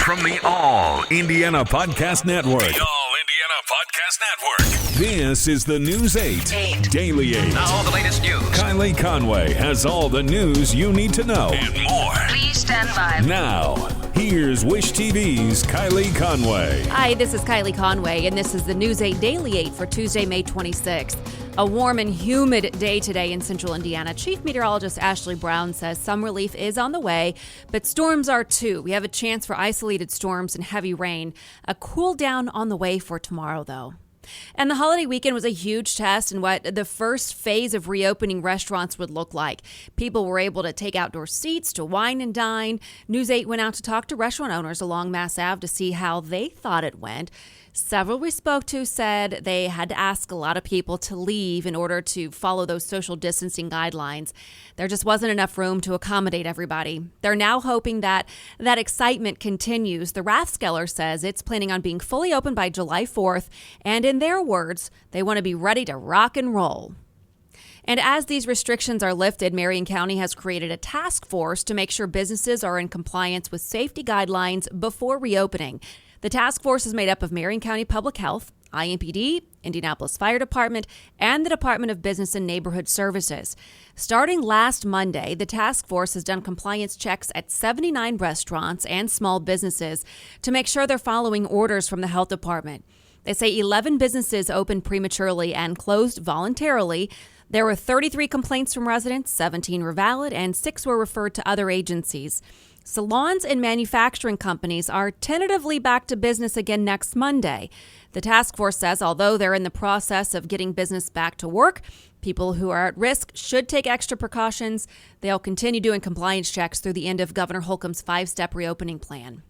From the All Indiana Podcast Network. The All Indiana Podcast Network. This is the News 8 Daily 8. Now the latest news. Kylie Conway has all the news you need to know. And more. Please stand by. Now, here's Wish TV's Kylie Conway. Hi, this is Kylie Conway, and this is the News 8 Daily 8 for Tuesday, May 26th. A warm and humid day today in central Indiana. Chief Meteorologist Ashley Brown says some relief is on the way, but storms are too. We have a chance for isolated storms and heavy rain. A cool down on the way for tomorrow, though. And the holiday weekend was a huge test in what the first phase of reopening restaurants would look like. People were able to take outdoor seats to wine and dine. News 8 went out to talk to restaurant owners along Mass Ave to see how they thought it went. Several we spoke to said they had to ask a lot of people to leave in order to follow those social distancing guidelines. There just wasn't enough room to accommodate everybody. They're now hoping that excitement continues. The Rathskeller says it's planning on being fully open by July 4th, and in their words, they want to be ready to rock and roll. And as these restrictions are lifted, Marion County has created a task force to make sure businesses are in compliance with safety guidelines before reopening. The task force is made up of Marion County Public Health, IMPD, Indianapolis Fire Department, and the Department of Business and Neighborhood Services. Starting last Monday, the task force has done compliance checks at 79 restaurants and small businesses to make sure they're following orders from the health department. They say 11 businesses opened prematurely and closed voluntarily. There were 33 complaints from residents, 17 were valid, and 6 were referred to other agencies. Salons and manufacturing companies are tentatively back to business again next Monday. The task force says although they're in the process of getting business back to work, people who are at risk should take extra precautions. They'll continue doing compliance checks through the end of Governor Holcomb's 5-step reopening plan.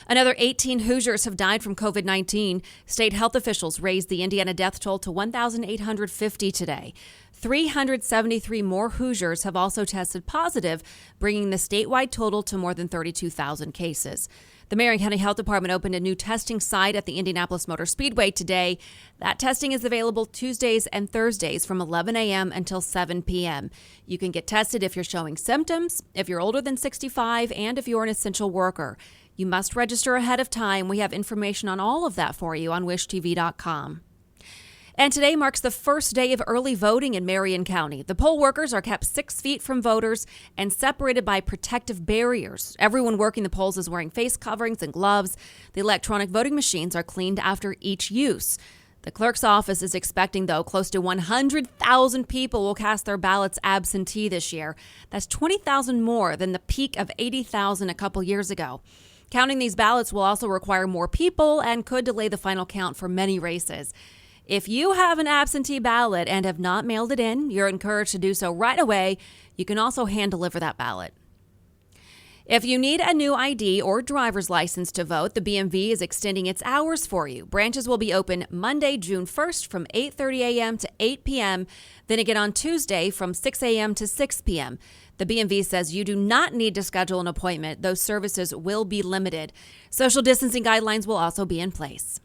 Another 18 Hoosiers have died from COVID-19. State health officials raised the Indiana death toll to 1,850 today. 373 more Hoosiers have also tested positive, bringing the statewide total to more than 32,000 cases. The Marion County Health Department opened a new testing site at the Indianapolis Motor Speedway today. That testing is available Tuesdays and Thursdays from 11 a.m. until 7 p.m. You can get tested if you're showing symptoms, if you're older than 65, and if you're an essential worker. You must register ahead of time. We have information on all of that for you on wishtv.com. And today marks the first day of early voting in Marion County. The poll workers are kept 6 feet from voters and separated by protective barriers. Everyone working the polls is wearing face coverings and gloves. The electronic voting machines are cleaned after each use. The clerk's office is expecting, though, close to 100,000 people will cast their ballots absentee this year. That's 20,000 more than the peak of 80,000 a couple years ago. Counting these ballots will also require more people and could delay the final count for many races. If you have an absentee ballot and have not mailed it in, you're encouraged to do so right away. You can also hand deliver that ballot. If you need a new ID or driver's license to vote, the BMV is extending its hours for you. Branches will be open Monday, June 1st from 8:30 a.m. to 8 p.m., then again on Tuesday from 6 a.m. to 6 p.m. The BMV says you do not need to schedule an appointment. Those services will be limited. Social distancing guidelines will also be in place.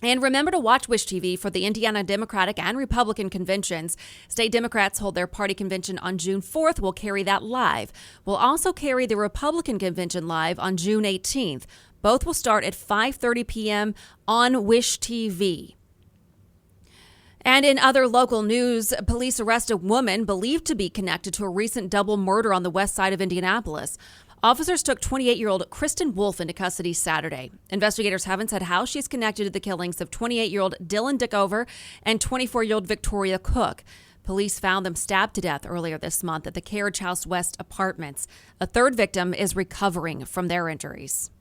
And remember to watch Wish TV for the Indiana Democratic and Republican conventions. State Democrats hold their party convention on June 4th. We'll carry that live. We'll also carry the Republican convention live on June 18th. Both will start at 5:30 p.m. on Wish TV. And in other local news, police arrest a woman believed to be connected to a recent double murder on the west side of Indianapolis. Officers took 28-year-old Kristen Wolf into custody Saturday. Investigators haven't said how she's connected to the killings of 28-year-old Dylan Dickover and 24-year-old Victoria Cook. Police found them stabbed to death earlier this month at the Carriage House West apartments. A third victim is recovering from their injuries.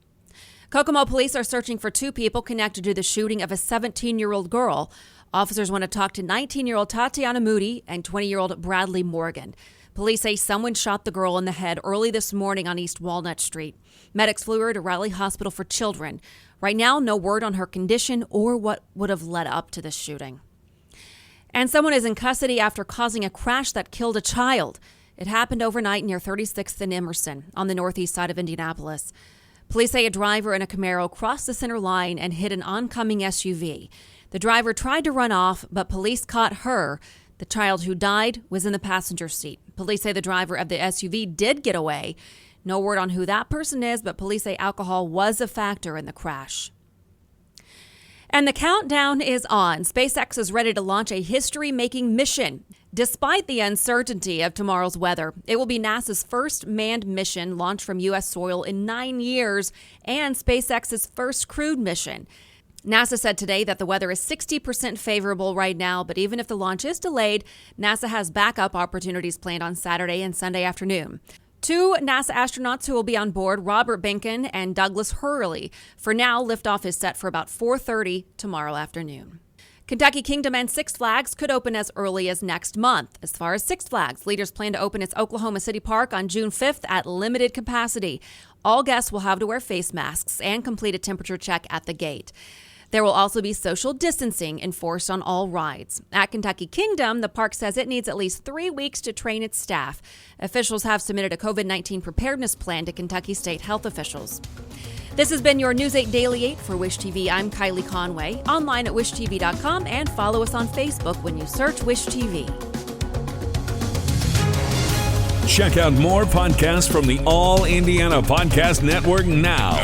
Kokomo police are searching for 2 people connected to the shooting of a 17-year-old girl. Officers want to talk to 19-year-old Tatiana Moody and 20-year-old Bradley Morgan. Police say someone shot the girl in the head early this morning on East Walnut Street. Medics flew her to Raleigh Hospital for Children. Right now, no word on her condition or what would have led up to this shooting. And someone is in custody after causing a crash that killed a child. It happened overnight near 36th and Emerson on the northeast side of Indianapolis. Police say a driver in a Camaro crossed the center line and hit an oncoming SUV. The driver tried to run off, but police caught her. The child who died was in the passenger seat. Police say the driver of the SUV did get away. No word on who that person is, but police say alcohol was a factor in the crash. And the countdown is on. SpaceX is ready to launch a history-making mission. Despite the uncertainty of tomorrow's weather, it will be NASA's first manned mission launched from U.S. soil in 9 years and SpaceX's first crewed mission. NASA said today that the weather is 60% favorable right now, but even if the launch is delayed, NASA has backup opportunities planned on Saturday and Sunday afternoon. 2 NASA astronauts who will be on board, Robert Behnken and Douglas Hurley. For now, liftoff is set for about 4:30 tomorrow afternoon. Kentucky Kingdom and Six Flags could open as early as next month. As far as Six Flags, leaders plan to open its Oklahoma City Park on June 5th at limited capacity. All guests will have to wear face masks and complete a temperature check at the gate. There will also be social distancing enforced on all rides. At Kentucky Kingdom, the park says it needs at least 3 weeks to train its staff. Officials have submitted a COVID-19 preparedness plan to Kentucky state health officials. This has been your News 8 Daily 8 for Wish TV. I'm Kylie Conway, online at wishtv.com, and follow us on Facebook when you search Wish TV. Check out more podcasts from the All Indiana Podcast Network now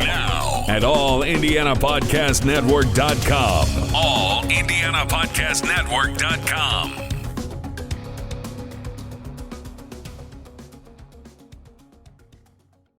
at allindianapodcastnetwork.com. allindianapodcastnetwork.com.